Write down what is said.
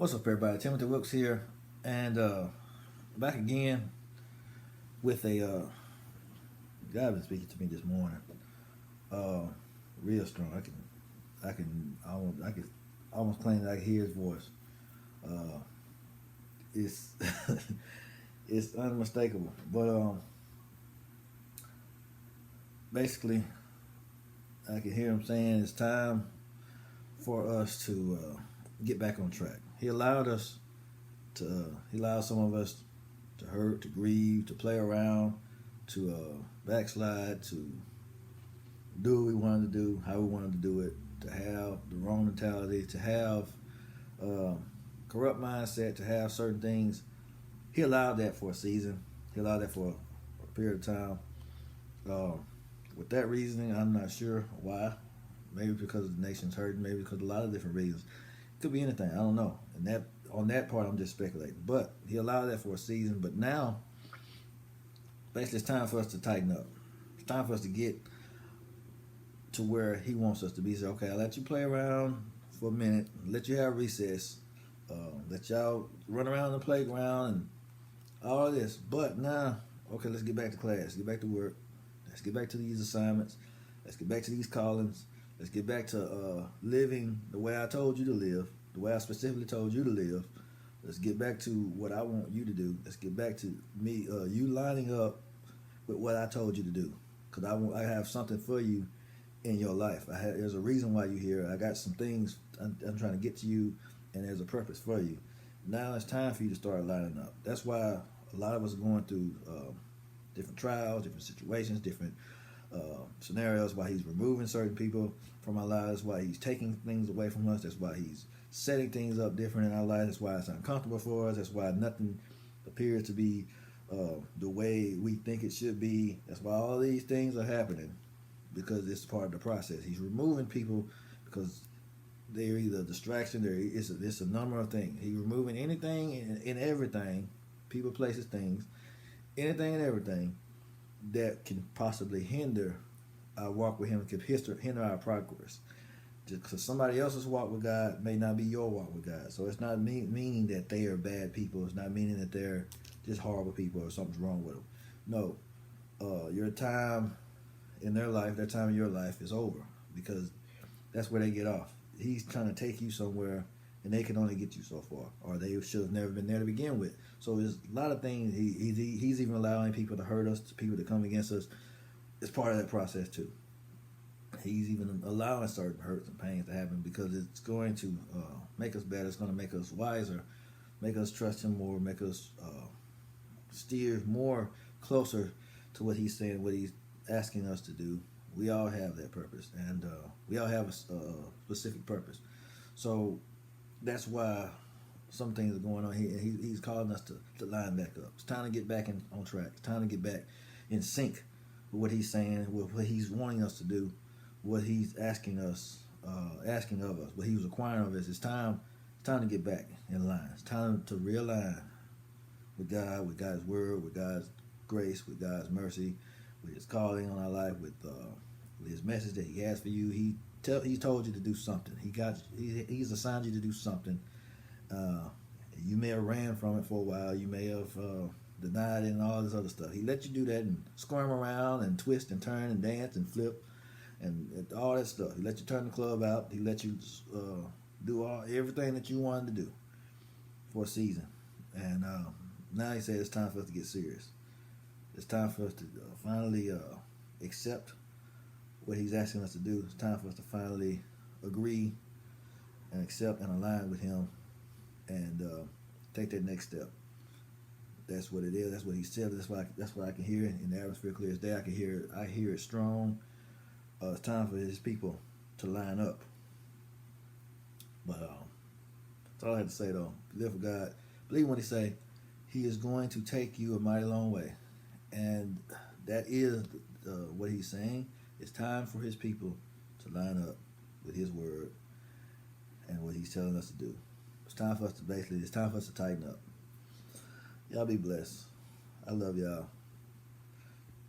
What's up, everybody? Timothy Wilkes here, and back again with a guy been speaking to me this morning. Uh, Real strong. I can almost claim that I can hear his voice. Uh, it's it's unmistakable. But basically, I can hear him saying it's time for us to get back on track. He allowed us to. He allowed some of us to hurt, to grieve, to play around, to backslide, to do what we wanted to do, how we wanted to do it, to have the wrong mentality, to have corrupt mindset, to have certain things. He allowed that for a season. He allowed that for a period of time. With that reasoning, I'm not sure why. Maybe because the nation's hurting. Maybe because of a lot of different reasons. It could be anything. I don't know. And that on that part, I'm just speculating. But he allowed that for a season. But now, basically, it's time for us to tighten up. It's time for us to get to where he wants us to be. So, okay, I'll let you play around for a minute. Let you have recess. Let y'all run around the playground and all of this. But now, okay, let's get back to class. Get back to work. Let's get back to these assignments. Let's get back to these callings. Let's get back to living the way I told you to live, the way I specifically told you to live. Let's get back to what I want you to do. Let's get back to me, you lining up with what I told you to do. Because I have something for you in your life. There's a reason why you're here. I got some things I'm trying to get to you, and there's a purpose for you. Now it's time for you to start lining up. That's why a lot of us are going through different trials, different situations, different scenarios, why he's removing certain people from our lives, why he's taking things away from us. That's why he's setting things up different in our lives. That's why it's uncomfortable for us. That's why nothing appears to be the way we think it should be. That's why all these things are happening, because it's part of the process. He's removing people because they're either a distraction. It's a number of things. He's removing anything and everything, people, places, things, anything and everything that can possibly hinder our walk with him, can hinder our progress. Just because somebody else's walk with God may not be your walk with God. So it's not meaning that they are bad people. It's not meaning that they're just horrible people or something's wrong with them. No, your time in their life, their time in your life is over, because that's where they get off. He's trying to take you somewhere, and they can only get you so far, or they should have never been there to begin with. So there's a lot of things. He's even allowing people to hurt us, people to come against us. It's part of that process too. He's even allowing certain hurts and pains to happen, because it's going to make us better. It's going to make us wiser, make us trust him more, make us steer more closer to what he's saying, what he's asking us to do. We all have that purpose, and we all have a specific purpose. So that's why some things are going on here. He's calling us to line back up. It's time to get back on track. It's time to get back in sync with what he's saying, with what he's wanting us to do, what he's asking of us, what he was requiring of us. It's time to get back in line. It's time to realign with God, with God's word, with God's grace, with God's mercy, with his calling on our life, with his message that he has for you. He told you to do something. He's assigned you to do something. You may have ran from it for a while. You may have denied it and all this other stuff. He let you do that and squirm around and twist and turn and dance and flip and all that stuff. He let you turn the club out. He let you do everything that you wanted to do for a season. And now he said it's time for us to get serious. It's time for us to finally accept what he's asking us to do. It's time for us to finally agree and accept and align with him, and take that next step. That's what it is. That's what he said. That's what I can hear in the atmosphere clear as day. I hear it strong. It's time for his people to line up. But that's all I had to say, though. Live for God. Believe what he say. He is going to take you a mighty long way, and that is what he's saying. It's time for his people to line up with his word and what he's telling us to do. It's time for us to tighten up. Y'all be blessed. I love y'all.